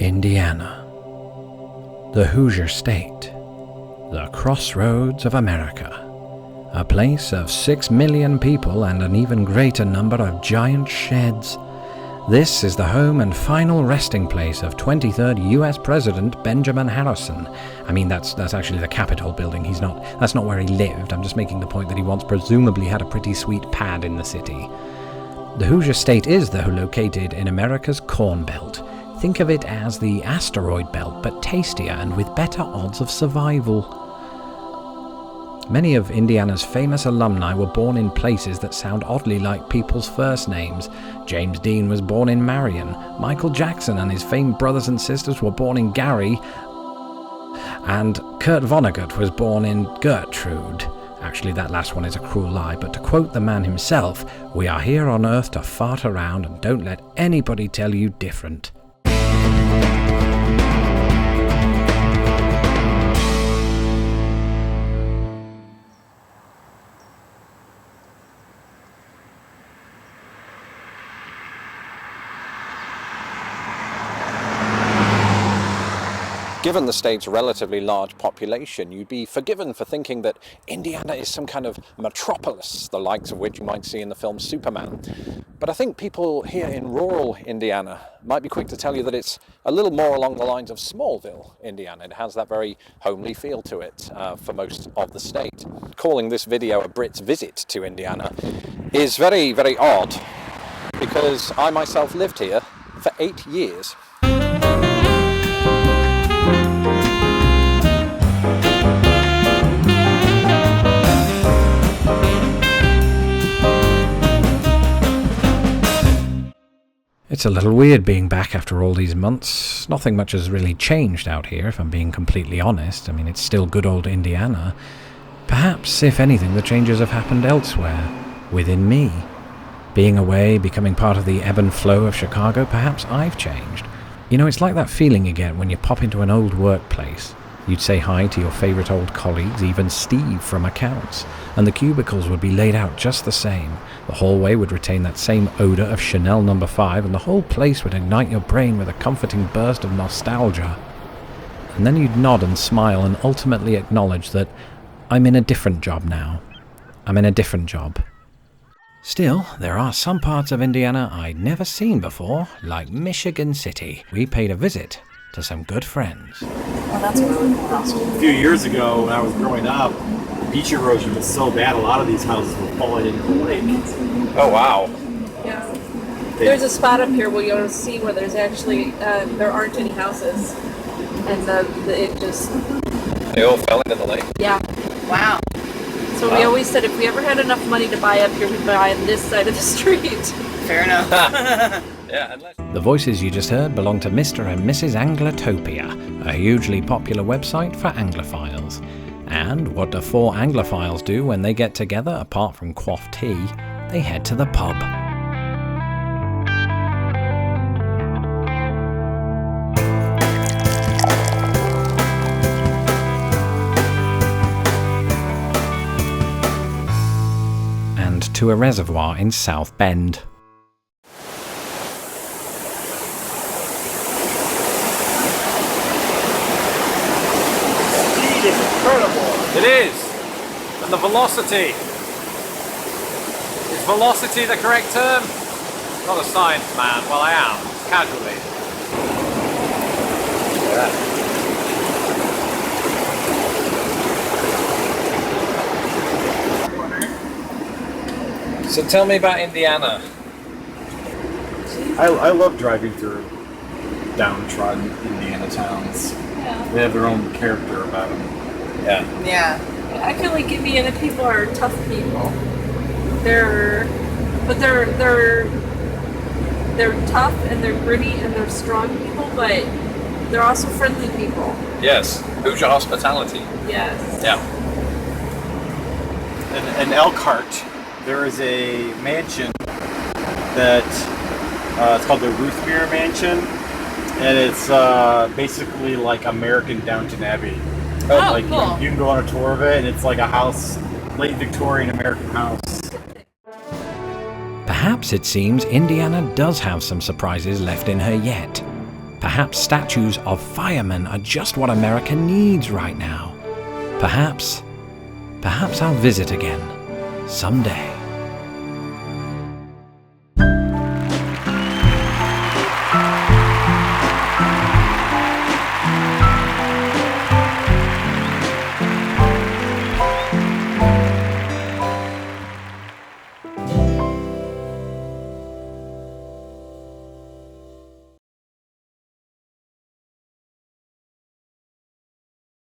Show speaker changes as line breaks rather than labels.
Indiana. The Hoosier State. The crossroads of America. A place of 6 million people and an even greater number of giant sheds. This is the home and final resting place of 23rd U.S. President Benjamin Harrison. I mean, that's actually the Capitol building. That's not where he lived. I'm just making the point that he once presumably had a pretty sweet pad in the city. The Hoosier State is, though, located in America's Corn Belt. Think of it as the asteroid belt, but tastier and with better odds of survival. Many of Indiana's famous alumni were born in places that sound oddly like people's first names. James Dean was born in Marion. Michael Jackson and his famed brothers and sisters were born in Gary. And Kurt Vonnegut was born in Gertrude. Actually, that last one is a cruel lie, but to quote the man himself, "We are here on Earth to fart around and don't let anybody tell you different."
Given the state's relatively large population, you'd be forgiven for thinking that Indiana is some kind of metropolis, the likes of which you might see in the film Superman. But I think people here in rural Indiana might be quick to tell you that it's a little more along the lines of Smallville, Indiana. It has that very homely feel to it for most of the state. Calling this video a Brit's visit to Indiana is very, very odd, because I myself lived here for 8 years.
It's a little weird being back after all these months. Nothing much has really changed out here, if I'm being completely honest. I mean, it's still good old Indiana. Perhaps, if anything, the changes have happened elsewhere, within me. Being away, becoming part of the ebb and flow of Chicago, perhaps I've changed. You know, it's like that feeling you get when you pop into an old workplace. You'd say hi to your favourite old colleagues, even Steve from accounts, and the cubicles would be laid out just the same. The hallway would retain that same odour of Chanel No. 5, and the whole place would ignite your brain with a comforting burst of nostalgia. And then you'd nod and smile and ultimately acknowledge that I'm in a different job now. I'm in a different job. Still, there are some parts of Indiana I'd never seen before, like Michigan City. We paid a visit to some good friends.
Well, that's really cool.
A few years ago, when I was growing up, beach erosion was so bad, a lot of these houses were falling into the lake.
Oh, wow.
Yeah. There's a spot up here where you'll see where there's actually, there aren't any houses. And it just...
They all fell into the lake?
Yeah. Wow. So we always said if we ever had enough money to buy up here, we'd buy on this side of the street.
Fair enough.
Yeah,
The voices you just heard belong to Mr. and Mrs. Anglotopia, a hugely popular website for Anglophiles. And what do 4 Anglophiles do when they get together, apart from quaff tea? They head to the pub. And to a reservoir in South Bend.
It is! And the velocity. Is velocity the correct term? Not a science man. Well, I am. Casually.
Yeah. So tell me about Indiana.
I love driving through downtrodden Indiana towns.
Yeah.
They have their own character about them.
Yeah.
I feel like Indiana people are tough people. They're tough and they're gritty and they're strong people, but they're also friendly people.
Yes. Hoosier hospitality.
Yes.
Yeah.
In Elkhart, there is a mansion that it's called the Ruthmere Mansion, and it's basically like American Downton Abbey.
Oh,
like
cool.
you can go on a tour of it, and it's like a house, late Victorian American house.
Perhaps it seems Indiana does have some surprises left in her yet. Perhaps statues of firemen are just what America needs right now. Perhaps I'll visit again someday.